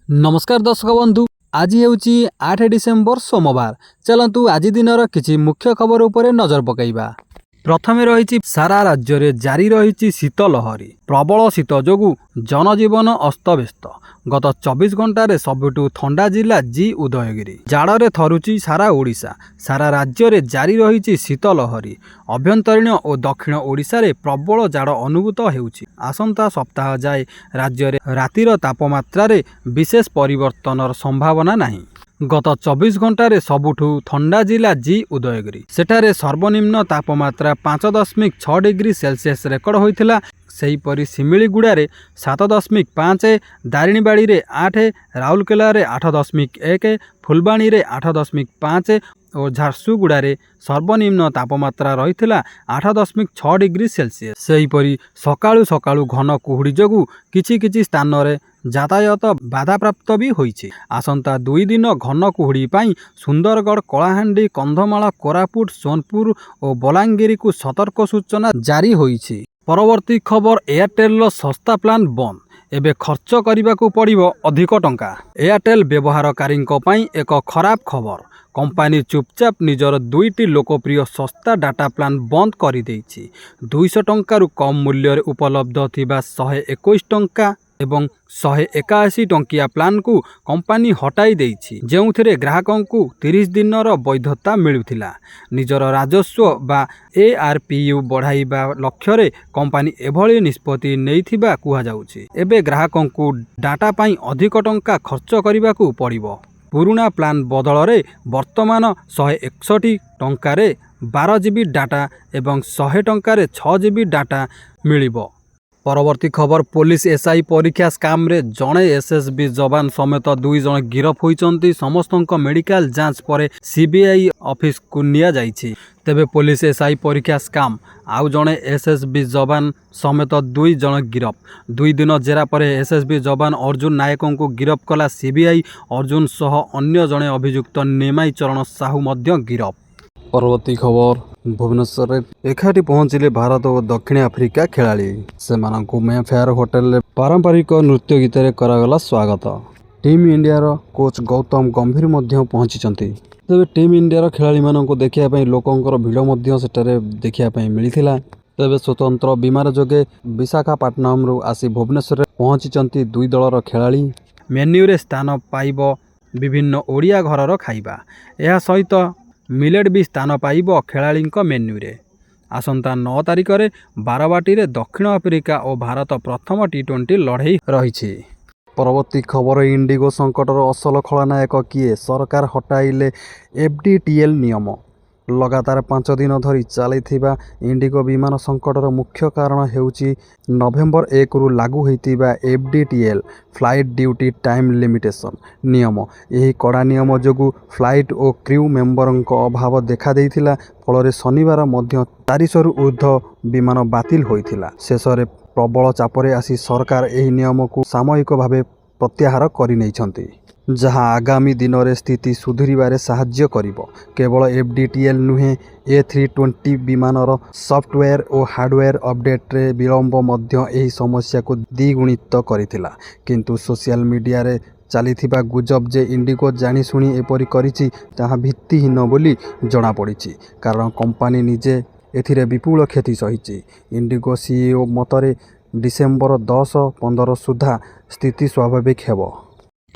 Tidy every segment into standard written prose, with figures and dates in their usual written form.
नमस्कार दर्शक बंधु, आज हेउची 8 डिसेम्बर सोमवार। चलतु आज दिनर किछि मुख्य खबर उपरे नजर पकाइबा। प्रथमे रही सारा राज्य रे जारी रही शीत लहरी। प्रबल शीत जोगु जनजीवन अस्तव्यस्त। गत 24 घंटे सबुठु ठंडा जिला जी उदयगिरी। जाड़े थरुची सारा ओडिशा। सारा राज्य रे जारी रही शीत लहरी। अभ्यंतरीण और दक्षिण ओडिशा रे प्रबल जाड़ अनुभूत हेउची। आसंता सप्ताह जाए राज्य रे रातिर तापमात्रा रे विशेष परिवर्तनर संभावना नहीं। गत 24 घंटे सबुठु ठंडा जिला जी उदयगिरी। सेठारे सर्वनिम्न तापमात्रा 5.6 डिग्री सेल्सियस रेकर्ड होइथिला। सेहीपरि सिमिलीगुड़ारे 7.5, दारिणीबाड़ी रे 8, राउरकेला रे 8.1, फुलबाणी रे 8.5 और झारसुगुड़ा रे सर्वनिम्न तापमात्रा रही 8.6 डिग्री सेल्सियस। सेहीपरि सकाळु सकाळु घन कुहुड़ी जोगु किछि स्थान रे यातायात बाधाप्राप्त भी होइछि। आसंता 2 दिन घन कुहुड़ी पाई सुंदरगढ़, कलाहांडी, कंधमाल, कोरापुट, सोनपुर और बलांगीर को सतर्क सूचना जारी होइछि। परवर्ती खबर, एयरटेल सस्ता प्लान बंद। एबे खर्च करिबाकू पड़िबो अधिक टंका। एयरटेल व्यवहारकारी एक खराब खबर। कंपानी चुपचाप निजर 2टी लोकप्रिय सस्ता डाटा प्लान बंद कर 200 टंकार कम मूल्य उपलब्ध थिबा 121 टंका एवं 181 टंकिया प्लान को कंपानी हटाई देइछि, जेउथिरे ग्राहकों को 30 दिनर वैधता मिलुथिला। निजर राजस्व बा ARPU बढ़ाइबा लक्ष्य कंपानी एभली निष्पत्ति नैथिबा कुहा जाउछि। एबे ग्राहकों को डाटा पाई अधिक टंका खर्च करिबाकू पड़िबो। पुराना प्लान बदल रे वर्तमान 161 टंकार 12 GB डाटा एवं 100 टंकार 6 GB डाटा मिलिबो। परवर्ती खबर, पुलिस SI परीक्षा स्काम रे जड़े SSB जवान समेत 2 जन गिरफ होइचंती। समस्त मेडिकल जांच पर CBI ऑफिस को निया जाइछि। तेबे पुलिस SI परीक्षा स्काम आउ जड़े SSB जवान समेत 2 जन गिरफ। 2 दिन जेरा पर SSB जवान अर्जुन नायकों को गिरफ कला CBI। अर्जुन सह अन्य जड़े अभियुक्त नेमाई चरण साहू मध्य गिरफ। परवर्ती खबर, भुवनेश्वर एकाठी पहुंचले भारत और दक्षिण आफ्रिका खेलाड़ी। सेमानंकु मेफेयर होटेल रे पारंपरिक नृत्य गीत रे करागला स्वागत। टीम इंडिया रो कोच गौतम गंभीर मध्य पहुंचीचंती। तेबे टीम इंडिया रो खेलाड़ी मानंकु देखिया पई लोकंकर भिड़ मध्य सेटारे देखिया पई मिलिथिला। तेबे स्वतंत्र विमान जोगे विशाखापट्टनम रु आसी भुवनेश्वर पहुंचीचंती 2 दलर खेलाड़ी। मेन्यू रे स्थान पाइबो विभिन्न ओडिया घरर खाइबा। एहा सहित मिलेट भी स्थान पाइब खेलाड़ी मेन्यू रे। आसंता 9 तारिख रे बारवाटी रे दक्षिण आफ्रिका और भारत प्रथम T20 लड़ई रही। परवर्ती खबर, इंडिगो संकटर असल खलनायक किए? सरकार हटाइले FDTL नियम। लगातार 5 दिन धरी चलता इंडिगो विमान संकटर मुख्य कारण हेउची नवेम्बर 1 रु लागू होइतिबा FDTL flight duty time limitation नियम। यही कड़ा नियम जोगु फ्लाइट और क्रू मेम्बरंक अभाव देखा देइथिला। फल शनिवार मध्य 400 रु ऊर्ध्व विमान बातिल होइथिला। शेषरे प्रबल चापरे आसी सरकार एही नियम को सामयिक भावे प्रत्याहार करि नैछंती, जहाँ आगामी दिन में स्थिति सुधरिबारे साहाय्य करिबो। केवल FDTL नुहे, A320 विमानर सॉफ्टवेयर और हार्डवेयर अपडेट रे विलंब मध्य एही समस्या को द्विगुणित करिथिला। किंतु सोशल मीडिया रे चलीथिबा गुजब जे इंडिगो जानी सुनी एपरी करिछि ताहा भित्तिहीन बोली जणा पड़िछि, कारण कंपानी निजे एथिरे विपुल क्षति सहिछि। इंडिगो CEO मतरे डिसेम्बर 10-15 सुधा स्थिति स्वाभाविक हेबो।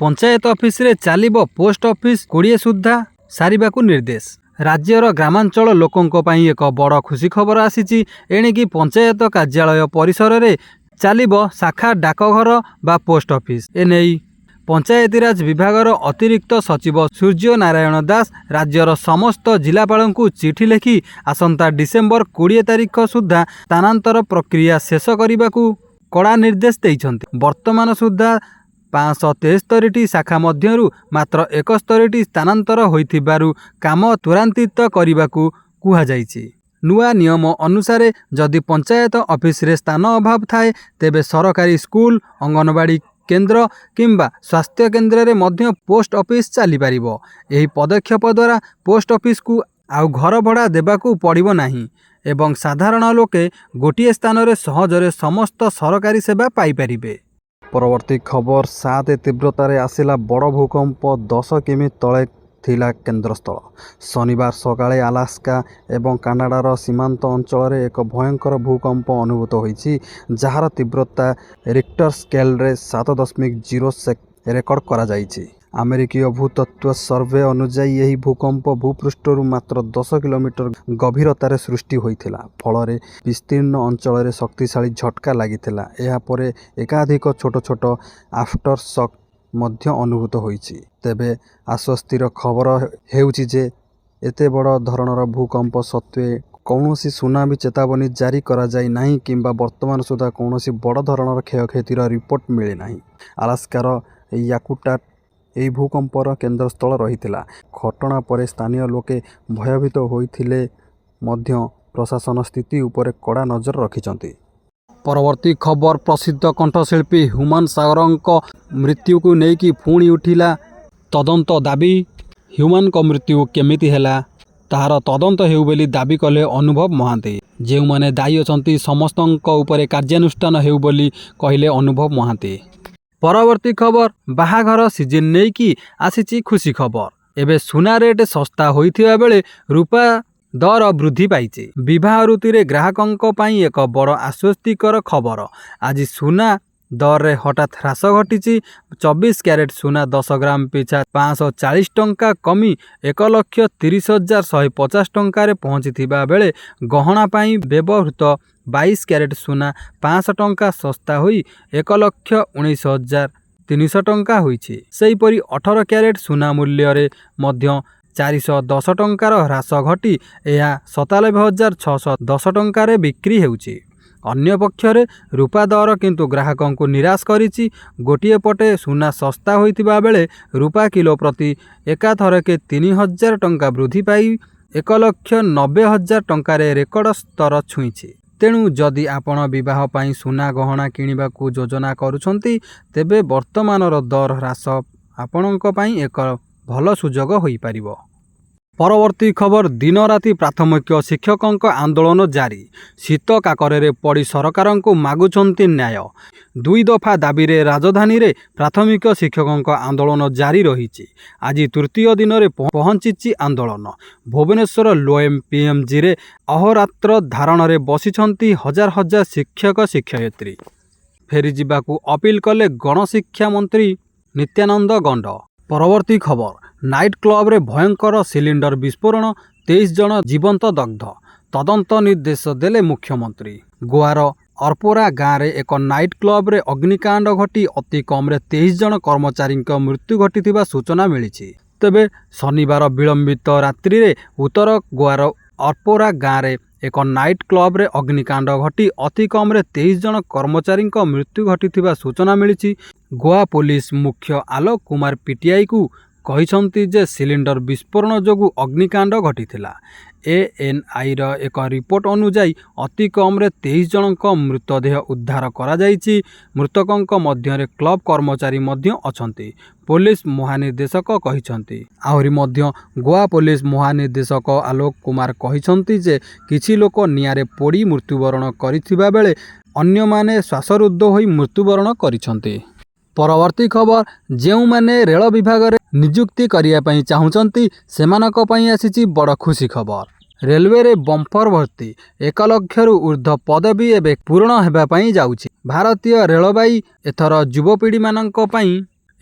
पंचायत ऑफिस रे चलिबो पोस्ट ऑफिस 20 सुधा सारिबाकू निर्देश। राज्यर ग्रामांचल लोकों पाई एक बड़ खुशी खबर आसीची। एणिकी पंचायत कार्यालय परिसर रे चलिबो शाखा डाकघर बा पोस्ट ऑफिस। एनेई पंचायतीराज विभागर अतिरिक्त सचिव सूर्य नारायण दास राज्यर समस्त जिलापालंकु चिठी लिखि आसंता डिसेम्बर 20 तारिख सुधा स्थानांतर प्रक्रिया शेष करिबाकू कड़ा निर्देश दैछंती। वर्तमान सुधा 573टी शाखा मध्यरु मात्र 71टी स्थानांतर होइथिबारु काम त्वरान्वित करिबाकू कुहा जाइछि। नुआ नियम अनुसार जदि पंचायत ऑफिस रे स्थान अभाव थाए तेबे सरकारी स्कूल, अंगनवाड़ी केन्द्र किंबा स्वास्थ्य केन्द्र रे मध्य पोस्ट ऑफिस चली पारिबो। एही पदक्षेप द्वारा पोस्ट ऑफिस को आउ घर भड़ा देबाकू पड़िबो नाही एवं साधारण लोके गोटिए स्थान रे सहजरे समस्त सरकारी सेवा पाई परिबे। ପରବର୍ତ୍ତୀ ଖବର 7 ତୀବ୍ରତାରେ ଆସିଲା ବଡ଼ ଭୂକମ୍ପ 10 କିମି ତଳେ ଥିଲା କେନ୍ଦ୍ରସ୍ଥଳ। ଶନିବାର ସକାଳେ ଆଲାସ୍କା ଏବଂ କାନାଡ଼ାର ସୀମାନ୍ତ ଅଞ୍ଚଳରେ ଏକ ଭୟଙ୍କର ଭୂକମ୍ପ ଅନୁଭୂତ ହୋଇଛି, ଯାହାର ତୀବ୍ରତା ରିକ୍ଟର ସ୍କେଲରେ 7.0 ରେକର୍ଡ କରାଯାଇଛି। ଆମେରିକୀୟ ଭୂତତ୍ତ୍ୱ ସର୍ଭେ ଅନୁଯାୟୀ ଏହି ଭୂକମ୍ପ ଭୂପୃଷ୍ଠରୁ ମାତ୍ର 10 କିଲୋମିଟର ଗଭୀରତାରେ ସୃଷ୍ଟି ହୋଇଥିଲା, ଫଳରେ ବିସ୍ତୀର୍ଣ୍ଣ ଅଞ୍ଚଳରେ ଶକ୍ତିଶାଳୀ ଝଟକା ଲାଗିଥିଲା। ଏହାପରେ ଏକାଧିକ ଛୋଟ ଛୋଟ ଆଫ୍ଟର ସକ୍ ମଧ୍ୟ ଅନୁଭୂତ ହୋଇଛି। ତେବେ ଆଶ୍ୱସ୍ତିର ଖବର ହେଉଛି ଯେ ଏତେ ବଡ଼ ଧରଣର ଭୂକମ୍ପ ସତ୍ତ୍ୱେ କୌଣସି ସୁନାମି ଚେତାବନୀ ଜାରି କରାଯାଇ ନାହିଁ କିମ୍ବା ବର୍ତ୍ତମାନ ସୁଦ୍ଧା କୌଣସି ବଡ଼ ଧରଣର କ୍ଷୟକ୍ଷତିର ରିପୋର୍ଟ ମିଳିନାହିଁ। ଆଲାସ୍କାର ୟାକୁଟାଟ ଏହି ଭୂକମ୍ପର କେନ୍ଦ୍ରସ୍ଥଳ ରହିଥିଲା। ଘଟଣା ପରେ ସ୍ଥାନୀୟ ଲୋକେ ଭୟଭୀତ ହୋଇଥିଲେ ମଧ୍ୟ ପ୍ରଶାସନ ସ୍ଥିତି ଉପରେ କଡ଼ା ନଜର ରଖିଛନ୍ତି। ପରବର୍ତ୍ତୀ ଖବର ପ୍ରସିଦ୍ଧ କଣ୍ଠଶିଳ୍ପୀ ହ୍ୟୁମାନ ସାଗରଙ୍କ ମୃତ୍ୟୁକୁ ନେଇକି ପୁଣି ଉଠିଲା ତଦନ୍ତ ଦାବି। ହ୍ୟୁମାନଙ୍କ ମୃତ୍ୟୁ କେମିତି ହେଲା ତାହାର ତଦନ୍ତ ହେଉ ବୋଲି ଦାବି କଲେ ଅନୁଭବ ମହାନ୍ତି। ଯେଉଁମାନେ ଦାୟୀ ଅଛନ୍ତି ସମସ୍ତଙ୍କ ଉପରେ କାର୍ଯ୍ୟାନୁଷ୍ଠାନ ହେଉ ବୋଲି କହିଲେ ଅନୁଭବ ମହାନ୍ତି। ପରବର୍ତ୍ତୀ ଖବର ବାହାଘର ସିଜିନ୍ ନେଇକି ଆସିଛି ଖୁସି ଖବର। ଏବେ ସୁନା ରେଟ୍ ଶସ୍ତା ହୋଇଥିବା ବେଳେ ରୂପା ଦର ବୃଦ୍ଧି ପାଇଛି। ବିବାହ ଋତୁରେ ଗ୍ରାହକଙ୍କ ପାଇଁ ଏକ ବଡ଼ ଆଶ୍ୱସ୍ତିକର ଖବର। ଆଜି ସୁନା ଦରରେ ହଠାତ୍ ହ୍ରାସ ଘଟିଛି। 24 କ୍ୟାରେଟ୍ ସୁନା 10 ଗ୍ରାମ ପିଛା 540 ଟଙ୍କା କମି 1,30,150 ଟଙ୍କାରେ ପହଞ୍ଚିଥିବା ବେଳେ ଗହଣା ପାଇଁ ବ୍ୟବହୃତ 22 କ୍ୟାରେଟ୍ ସୁନା 500 ଟଙ୍କା ଶସ୍ତା ହୋଇ 1,19,300 ଟଙ୍କା ହୋଇଛି। ସେହିପରି 18 କ୍ୟାରେଟ୍ ସୁନା ମୂଲ୍ୟରେ ମଧ୍ୟ 410 ଟଙ୍କାର ହ୍ରାସ ଘଟି ଏହା 97,610 ଟଙ୍କାରେ ବିକ୍ରି ହେଉଛି। ଅନ୍ୟପକ୍ଷରେ ରୂପା ଦର କିନ୍ତୁ ଗ୍ରାହକଙ୍କୁ ନିରାଶ କରିଛି। ଗୋଟିଏ ପଟେ ସୁନା ଶସ୍ତା ହୋଇଥିବା ବେଳେ ରୂପା କିଲୋ ପ୍ରତି ଏକାଥରକେ 3,000 ଟଙ୍କା ବୃଦ୍ଧି ପାଇ 1,90,000 ଟଙ୍କାରେ ରେକର୍ଡ ସ୍ତର ଛୁଇଁଛି। ତେଣୁ ଯଦି ଆପଣ ବିବାହ ପାଇଁ ସୁନା ଗହଣା କିଣିବାକୁ ଯୋଜନା କରୁଛନ୍ତି, ତେବେ ବର୍ତ୍ତମାନର ଦର ହ୍ରାସ ଆପଣଙ୍କ ପାଇଁ ଏକ ଭଲ ସୁଯୋଗ ହୋଇପାରିବ। ପରବର୍ତ୍ତୀ ଖବର ଦିନ ରାତି ପ୍ରାଥମିକ ଶିକ୍ଷକଙ୍କ ଆନ୍ଦୋଳନ ଜାରି। ଶୀତ କାକରରେ ପଡ଼ି ସରକାରଙ୍କୁ ମାଗୁଛନ୍ତି ନ୍ୟାୟ। 2 ଦଫା ଦାବିରେ ରାଜଧାନୀରେ ପ୍ରାଥମିକ ଶିକ୍ଷକଙ୍କ ଆନ୍ଦୋଳନ ଜାରି ରହିଛି। ଆଜି ତୃତୀୟ ଦିନରେ ପହଞ୍ଚିଛି ଆନ୍ଦୋଳନ। ଭୁବନେଶ୍ୱର ଲୋଏମ୍ ପିଏମ୍ଜିରେ ଅହୋରାତ୍ର ଧାରଣାରେ ବସିଛନ୍ତି ହଜାର ହଜାର ଶିକ୍ଷକ ଶିକ୍ଷୟିତ୍ରୀ। ଫେରିଯିବାକୁ ଅପିଲ କଲେ ଗଣଶିକ୍ଷା ମନ୍ତ୍ରୀ ନିତ୍ୟାନନ୍ଦ ଗଣ୍ଡ। ପରବର୍ତ୍ତୀ ଖବର ନାଇଟ୍ କ୍ଲବରେ ଭୟଙ୍କର ସିଲିଣ୍ଡର ବିସ୍ଫୋରଣ, 23 ଜଣ ଜୀବନ୍ତ ଦଗ୍ଧ। ତଦନ୍ତ ନିର୍ଦ୍ଦେଶ ଦେଲେ ମୁଖ୍ୟମନ୍ତ୍ରୀ। ଗୋଆର ଅର୍ପୋରା ଗାଁରେ ଏକ ନାଇଟ୍ କ୍ଲବରେ ଅଗ୍ନିକାଣ୍ଡ ଘଟି ଅତି କମ୍ରେ 23 ଜଣ କର୍ମଚାରୀଙ୍କ ମୃତ୍ୟୁ ଘଟିଥିବା ସୂଚନା ମିଳିଛି। ତେବେ ଶନିବାର ବିଳମ୍ବିତ ରାତ୍ରିରେ ଉତ୍ତର ଗୋଆର ଅର୍ପୋରା ଗାଁରେ ଏକ ନାଇଟ୍ କ୍ଲବରେ ଅଗ୍ନିକାଣ୍ଡ ଘଟି ଅତି କମ୍ରେ 23 ଜଣ କର୍ମଚାରୀଙ୍କ ମୃତ୍ୟୁ ଘଟିଥିବା ସୂଚନା ମିଳିଛି। ଗୋଆ ପୋଲିସ ମୁଖ୍ୟ ଆଲୋକ କୁମାର ପିଟିଆଇକୁ କହିଛନ୍ତି ଯେ ସିଲିଣ୍ଡର ବିସ୍ଫୋରଣ ଯୋଗୁଁ ଅଗ୍ନିକାଣ୍ଡ ଘଟିଥିଲା। ଏଏନ୍ଆଇର ଏକ ରିପୋର୍ଟ ଅନୁଯାୟୀ ଅତି କମ୍ରେ 23 ଜଣଙ୍କ ମୃତଦେହ ଉଦ୍ଧାର କରାଯାଇଛି। ମୃତକଙ୍କ ମଧ୍ୟରେ କ୍ଲବ କର୍ମଚାରୀ ମଧ୍ୟ ଅଛନ୍ତି, ପୋଲିସ ମହାନିର୍ଦ୍ଦେଶକ କହିଛନ୍ତି। ଆହୁରି ମଧ୍ୟ ଗୋଆ ପୋଲିସ ମହାନିର୍ଦ୍ଦେଶକ ଆଲୋକ କୁମାର କହିଛନ୍ତି ଯେ କିଛି ଲୋକ ନିଆଁରେ ପୋଡ଼ି ମୃତ୍ୟୁବରଣ କରିଥିବା ବେଳେ ଅନ୍ୟମାନେ ଶ୍ୱାସରୁଦ୍ଧ ହୋଇ ମୃତ୍ୟୁବରଣ କରିଛନ୍ତି। ପରବର୍ତ୍ତୀ ଖବର ଯେଉଁମାନେ ରେଳ ବିଭାଗରେ ନିଯୁକ୍ତି କରିବା ପାଇଁ ଚାହୁଁଛନ୍ତି ସେମାନଙ୍କ ପାଇଁ ଆସିଛି ବଡ଼ ଖୁସି ଖବର। ରେଲୱେରେ ବମ୍ପର ଭର୍ତ୍ତି, 1 ଲକ୍ଷରୁ ଉର୍ଦ୍ଧ୍ୱ ପଦବୀ ଏବେ ପୂରଣ ହେବା ପାଇଁ ଯାଉଛି। ଭାରତୀୟ ରେଳବାଇ ଏଥର ଯୁବପିଢ଼ିମାନଙ୍କ ପାଇଁ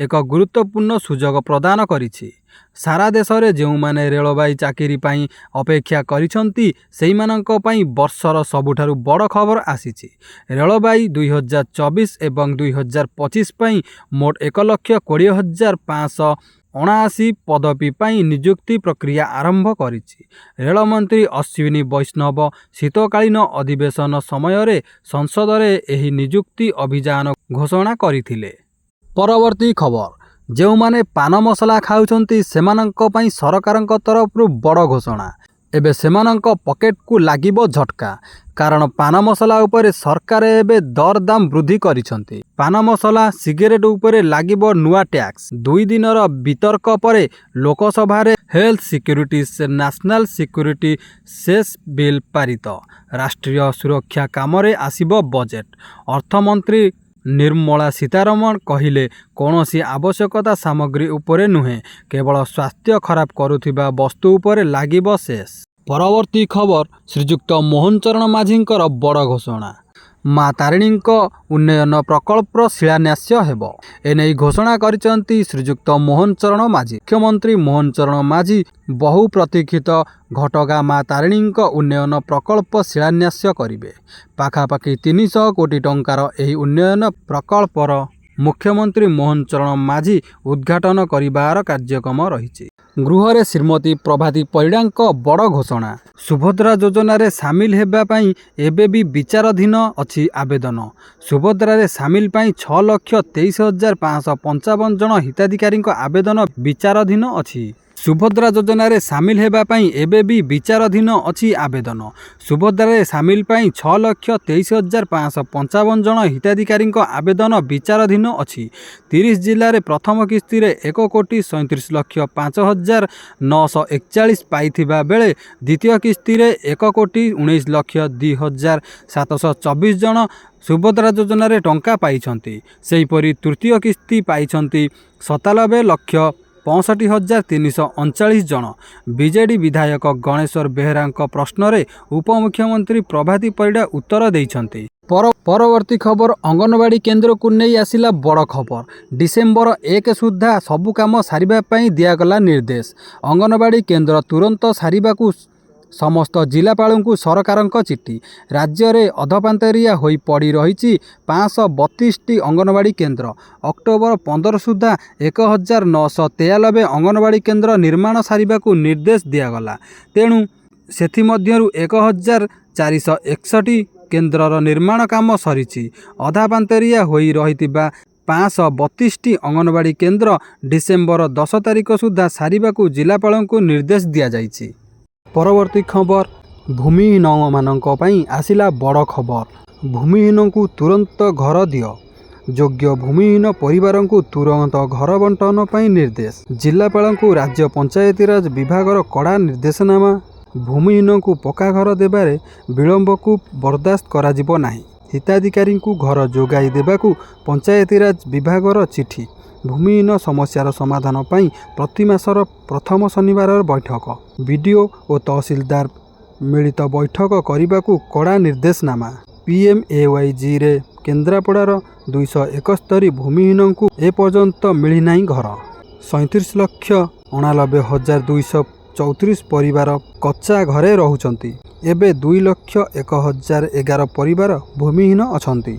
ଏକ ଗୁରୁତ୍ୱପୂର୍ଣ୍ଣ ସୁଯୋଗ ପ୍ରଦାନ କରିଛି। ସାରା ଦେଶରେ ଯେଉଁମାନେ ରେଳବାଇ ଚାକିରି ପାଇଁ ଅପେକ୍ଷା କରିଛନ୍ତି ସେହିମାନଙ୍କ ପାଇଁ ବର୍ଷର ସବୁଠାରୁ ବଡ଼ ଖବର ଆସିଛି। ରେଳବାଇ 2024 ଏବଂ 2025 ପାଇଁ ମୋଟ 1,20,579 ପଦବୀ ପାଇଁ ନିଯୁକ୍ତି ପ୍ରକ୍ରିୟା ଆରମ୍ଭ କରିଛି। ରେଳମନ୍ତ୍ରୀ ଅଶ୍ୱିନୀ ବୈଷ୍ଣବ ଶୀତକାଳୀନ ଅଧିବେଶନ ସମୟରେ ସଂସଦରେ ଏହି ନିଯୁକ୍ତି ଅଭିଯାନ ଘୋଷଣା କରିଥିଲେ। ପରବର୍ତ୍ତୀ ଖବର ଯେଉଁମାନେ ପାନ ମସଲା ଖାଉଛନ୍ତି ସେମାନଙ୍କ ପାଇଁ ସରକାରଙ୍କ ତରଫରୁ ବଡ଼ ଘୋଷଣା। ଏବେ ସେମାନଙ୍କ ପକେଟକୁ ଲାଗିବ ଝଟକା, କାରଣ ପାନ ମସଲା ଉପରେ ସରକାର ଏବେ ଦରଦାମ ବୃଦ୍ଧି କରିଛନ୍ତି। ପାନ ମସଲା, ସିଗାରେଟ ଉପରେ ଲାଗିବ ନୂଆ ଟ୍ୟାକ୍ସ। 2 ଦିନର ବିତର୍କ ପରେ ଲୋକସଭାରେ health security national security cess bill ପାରିତ। ରାଷ୍ଟ୍ରୀୟ ସୁରକ୍ଷା କାମରେ ଆସିବ ବଜେଟ୍। ଅର୍ଥମନ୍ତ୍ରୀ निर्मला सीतारमण कहिले कौनसी आवश्यकता सामग्री उपरे नुहे केवल स्वास्थ्य खराब करुथिबा वस्तु उपरे लागिब शेष। परवर्ती खबर श्रीजुक्त मोहन चरण माझींकर बड़ घोषणा। माँ तारिणींक उन्नयन प्रकल्प शिलान्यास हेब एने घोषणा करिसेंती श्रीजुक्त मोहन चरण माझी। मुख्यमंत्री मोहन चरण माझी बहु प्रतीक्षित घटगाँ माँ तारिणींक उन्नयन प्रकल्प शिलान्यास करिवे। पाखापाखि 300 कोटी टंकार एही उन्नयन प्रकल्पर मुख्यमंत्री मोहन चरण माझी उद्घाटन करिबार कार्यक्रम रहिछि। गृहरे श्रीमती प्रभाती परिडांक बड़ घोषणा। सुभद्रा योजना रे सामिल हेबा पई एबे भी विचाराधीन अछि आवेदन। सुभद्रा रे सामिल पई 6,23,555 जन हिताधिकारी आवेदन विचाराधीन अछि। सुभद्रा योजना रे सामिल हेबा पई एबे भी विचाराधीन अछि आवेदन। सुभद्रा रे सामिल पई 6,23,555 जन हिताधिकारी आवेदन विचाराधीन अछि। 30 जिल्ला रे प्रथम किस्ती रे 1,37,05,941 पाइथिबा बेले द्वितीय किस्ती रे 1,19,02,724 जन सुभद्रा योजना रे टंका पाइछंती। सेहीपरि तृतीय किस्ती पाइछंती 97,65,339 जन। बीजेडी विधायक गणेश्वर बेहेरा प्रश्न रे उपमुख्यमंत्री प्रभाती परिडा उत्तर देइछंती। परवर्ती खबर अंगनवाड़ी केन्द्र को नहीं आसिला बड़ खबर। डिसेम्बर 1 सुधा सबु काम सारिबा पई दियागला निर्देश। अंगनवाड़ी केन्द्र तुरंत सारिबा को समस्त जिलापालू सरकारक चिठी। राज्य में अधपांतरिया होई पड़ी रही 532टी अंगनवाड़ी केन्द्र। अक्टोबर 15 सुधा 1993 अंगनवाड़ी केन्द्र निर्माण सारिबा को निर्देश दियागला। तेणु सेथिमध्यरु 1461 केन्द्रर निर्माण काम सरीछि। अधापांतरिया होई रहितिबा 532टी अंगनवाड़ी केन्द्र डिसेम्बर 10 तारिख सुधा सारिबा को जिलापालू निर्देश दिया जाइछि। परवर्ती खबर भूमिहीन मानक पई आसिला बड़ खबर। भूमिहीन को तुरंत घर दियो। योग्य भूमिहीन परिवार को तुरंत घर बंटन पई निर्देश। जिलापाल को राज्य पंचायतीराज विभागर कड़ा निर्देशनामा। भूमिहीन को पक्का घर देबारे विलंब को बर्दाश्त करा जिवो नाही। हिताधिकारी को घर जोगाई देबाकू पंचायतीराज विभागर चिठी। भूमिहीन समस्यार समाधान पई प्रति मासर प्रथम शनिवार बैठक। बीडीओ और तहसीलदार मिलित बैठक करने कड़ा निर्देशनामा। पीएमएवाईजी रे केन्द्रापड़ार 271 भूमिहीन को एपर्यंत मिलना घर। 37,89,234 परिवार कच्चा घरे रहउचंती। एबे 2,01,011 परिवार भूमिहीन अछंती।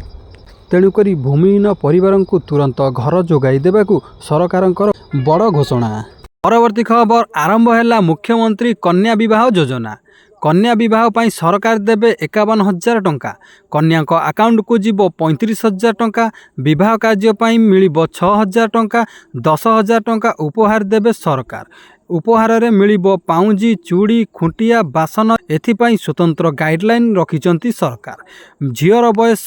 तेणुकरी भूमिहीन परिवार को तुरंत घर जोगाई देबाकू सरकारंकर बड़ घोषणा। परवर्ती खबर आरंभ है मुख्यमंत्री कन्या विवाह योजना। कन्या विवाह पई सरकार देबे 51,000 टंका। कन्या अकाउंट को जीवो 35,000 टंका। विवाह कार्य पई मिलिबो 6,000 टंका। 10,000 टंका उपहार देबे सरकार। उपहार रे मिलिबो पाउंजी, चूड़ी, खुंटिया, बासन। एथिपाई स्वतंत्र गाइडलाइन रखिचंती सरकार। झीवर बयस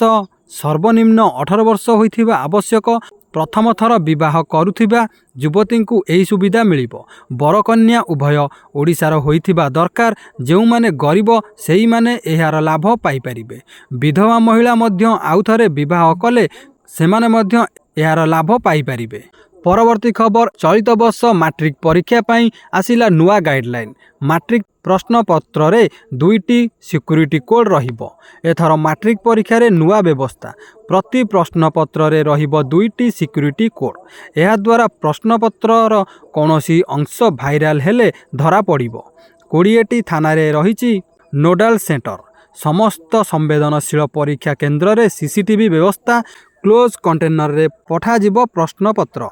सर्वनिम्न 18 वर्ष होइथिबा आवश्यक। प्रथम थर विवाह करुथिबा युवती को यही सुविधा मिलिबो। बर कन्या उभय ओडिशार होइथिबा दरकार। जो माने गरीब सेही माने एहार लाभ पाई परिबे। विधवा महिला मध्य आउ थरे विवाह कले सेमाने मध्य एहार लाभ पाई परिबे। परवर्ती खबर चलित वर्ष मैट्रिक परीक्षा पई आसिला नुआ गाइडलाइन। मैट्रिक प्रश्नपत्र रे 2टी सिक्यूरीटी कोड रहिबो। एथर मैट्रिक परीक्षा रे नुआ व्यवस्था। प्रति प्रश्नपत्र रे रहिबो 2टी सिक्यूरीटी कोड। एहा द्वारा प्रश्नपत्रर कोनोसी अंश भाइराल हेले धरा पड़िबो। 20टी थाना रे रहिछि नोडाल सेंटर। समस्त संवेदनशील परीक्षा केन्द्र रे सीसीटीवी व्यवस्था। क्लोज कंटेनर रे पठा जिवो प्रश्नपत्र।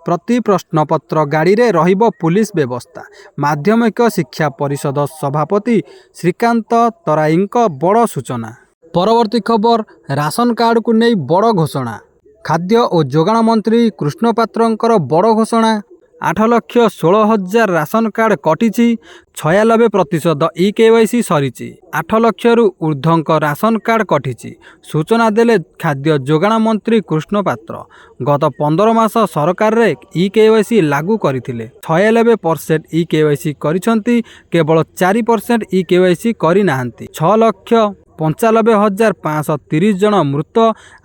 प्रति प्रश्नपत्र गाड़ी रे रहिबो पुलिस व्यवस्था। माध्यमिक शिक्षा परिषद सभापति श्रीकांत तराईंक बड़ सूचना। परवर्ती खबर राशन कार्ड को नहीं बड़ घोषणा। खाद्य और जोगाण मंत्री कृष्ण पात्रंकर बड़ घोषणा। 8,16,000 राशन कार्ड कटिछि। 96% ई-केवाईसी सरीछि। 8 लक्षरू ऊर्ध्वक राशन कार्ड कटिछि। सूचना देले खाद्य जोगाण मंत्री कृष्ण पात्र। गत 15 मास सरकार रे ई-केवाईसी लागू करथिले। 96% ई-केवाईसी करिसंती। केवल 4% ई-केवाईसी करि नाहंती। 6 लक्ष 95,530 ଜଣ ମୃତ,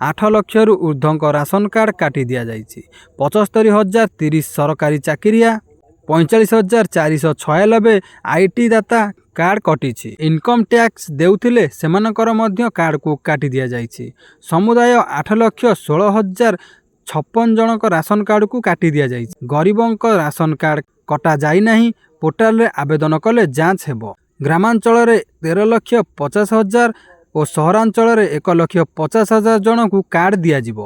8 ଲକ୍ଷରୁ ଉର୍ଦ୍ଧ୍ୱଙ୍କ ରାସନ କାର୍ଡ଼ କାଟି ଦିଆଯାଇଛି। 75,030 ସରକାରୀ ଚାକିରିଆ, 45,496 IT ଦାତା କାର୍ଡ଼ କଟିଛି। ଇନକମ୍ ଟ୍ୟାକ୍ସ ଦେଉଥିଲେ ସେମାନଙ୍କର ମଧ୍ୟ କାର୍ଡ଼କୁ କାଟି ଦିଆଯାଇଛି। ସମୁଦାୟ 8,16,056 ଜଣଙ୍କ ରାସନ କାର୍ଡ଼କୁ କାଟି ଦିଆଯାଇଛି। ଗରିବଙ୍କ ରାସନ କାର୍ଡ଼ କଟା ଯାଇନାହିଁ। ପୋର୍ଟାଲରେ ଆବେଦନ କଲେ ଯାଞ୍ଚ ହେବ। ଗ୍ରାମାଞ୍ଚଳରେ 13,50,000 ଓ ସହରାଞ୍ଚଳରେ 1,50,000 ଜଣଙ୍କୁ କାର୍ଡ଼ ଦିଆଯିବ।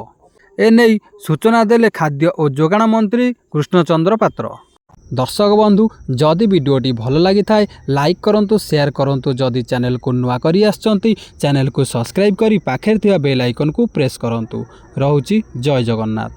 ଏନେଇ ସୂଚନା ଦେଲେ ଖାଦ୍ୟ ଓ ଯୋଗାଣ ମନ୍ତ୍ରୀ କୃଷ୍ଣଚନ୍ଦ୍ର ପାତ୍ର। ଦର୍ଶକ ବନ୍ଧୁ, ଯଦି ଭିଡ଼ିଓଟି ଭଲ ଲାଗିଥାଏ ଲାଇକ୍ କରନ୍ତୁ, ସେୟାର କରନ୍ତୁ। ଯଦି ଚ୍ୟାନେଲକୁ ନୂଆ କରି ଆସିଛନ୍ତି ଚ୍ୟାନେଲକୁ ସବସ୍କ୍ରାଇବ୍ କରି ପାଖରେ ଥିବା ବେଲ୍ ଆଇକନକୁ ପ୍ରେସ୍ କରନ୍ତୁ। ରହୁଛି ଜୟ ଜଗନ୍ନାଥ।